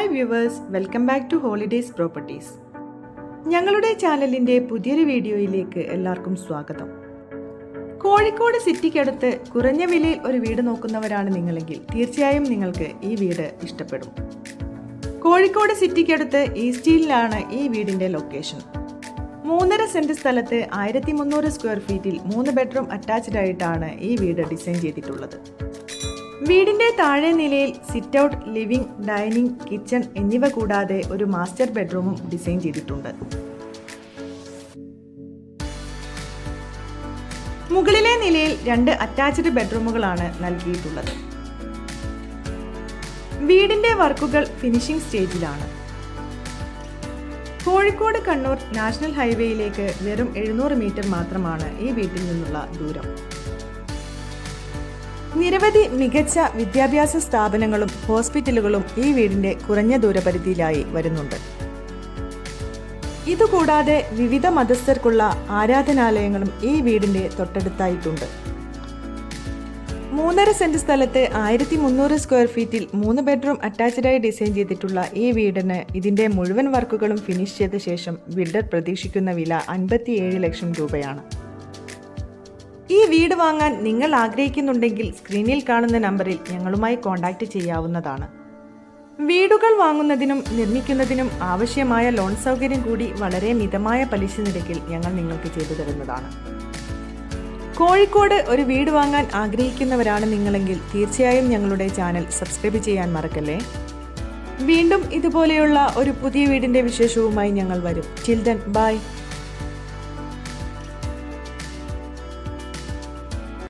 Hi viewers, welcome back to holidays properties. ഞങ്ങളുടെ ചാനലിൻ്റെ പുതിയൊരു വീഡിയോയിലേക്ക് എല്ലാവർക്കും സ്വാഗതം. കോഴിക്കോട് സിറ്റിക്കടുത്ത് കുറഞ്ഞ വിലയിൽ ഒരു വീട് നോക്കുന്നവരാണ് നിങ്ങളെങ്കിൽ തീർച്ചയായും നിങ്ങൾക്ക് ഈ വീട് ഇഷ്ടപ്പെടും. കോഴിക്കോട് സിറ്റിക്കടുത്ത് ഈസ്റ്റീലിലാണ് ഈ വീടിൻ്റെ ലൊക്കേഷൻ. 3.5 സെന്റ് സ്ഥലത്ത് 1300 സ്ക്വയർ ഫീറ്റിൽ 3 ബെഡ്റൂം അറ്റാച്ച്ഡ് ആയിട്ടാണ് ഈ വീട് ഡിസൈൻ ചെയ്തിട്ടുള്ളത്. വീടിന്റെ താഴെ നിലയിൽ sit out, living, dining, kitchen എന്നിവ കൂടാതെ ഒരു മാസ്റ്റർ ബെഡ്റൂമും ഡിസൈൻ ചെയ്തിട്ടുണ്ട്. മുകളിലെ നിലയിൽ 2 അറ്റാച്ച്ഡ് ബെഡ്റൂമുകളാണ് നൽകിയിട്ടുള്ളത്. വീടിന്റെ വർക്കുകൾ ഫിനിഷിംഗ് സ്റ്റേജിലാണ്. കോഴിക്കോട് കണ്ണൂർ നാഷണൽ ഹൈവേയിലേക്ക് വെറും 700 മീറ്റർ മാത്രമാണ് ഈ വീട്ടിൽ നിന്നുള്ള ദൂരം. നിരവധി മികച്ച വിദ്യാഭ്യാസ സ്ഥാപനങ്ങളും ഹോസ്പിറ്റലുകളും ഈ വീടിന്റെ കുറഞ്ഞ ദൂരപരിധിയിലായി വരുന്നുണ്ട്. ഇതുകൂടാതെ വിവിധ മതസ്ഥർക്കുള്ള ആരാധനാലയങ്ങളും ഈ വീടിന്റെ തൊട്ടടുത്തായിട്ടുണ്ട്. 3.5 സെന്റ് സ്ഥലത്ത് 1300 സ്ക്വയർ ഫീറ്റിൽ 3 ബെഡ്റൂം അറ്റാച്ച്ഡായി ഡിസൈൻ ചെയ്തിട്ടുള്ള ഈ വീടിന് ഇതിന്റെ മുഴുവൻ വർക്കുകളും ഫിനിഷ് ചെയ്ത ശേഷം ബിൽഡർ പ്രതീക്ഷിക്കുന്ന വില 57 ലക്ഷം രൂപയാണ്. ഈ വീട് വാങ്ങാൻ നിങ്ങൾ ആഗ്രഹിക്കുന്നുണ്ടെങ്കിൽ സ്ക്രീനിൽ കാണുന്ന നമ്പറിൽ ഞങ്ങളുമായി കോൺടാക്റ്റ് ചെയ്യാവുന്നതാണ്. വീടുകൾ വാങ്ങുന്നതിനും നിർമ്മിക്കുന്നതിനും ആവശ്യമായ ലോൺ സൗകര്യം കൂടി വളരെ മിതമായ പലിശ നിരക്കിൽ ഞങ്ങൾ നിങ്ങൾക്ക് ചെയ്തു തരുന്നതാണ്. കോഴിക്കോട് ഒരു വീട് വാങ്ങാൻ ആഗ്രഹിക്കുന്നവരാണ് നിങ്ങളെങ്കിൽ തീർച്ചയായും ഞങ്ങളുടെ ചാനൽ സബ്സ്ക്രൈബ് ചെയ്യാൻ മറക്കല്ലേ. വീണ്ടും ഇതുപോലെയുള്ള ഒരു പുതിയ വീടിന്റെ വിശേഷവുമായി ഞങ്ങൾ വരും. Till then bye.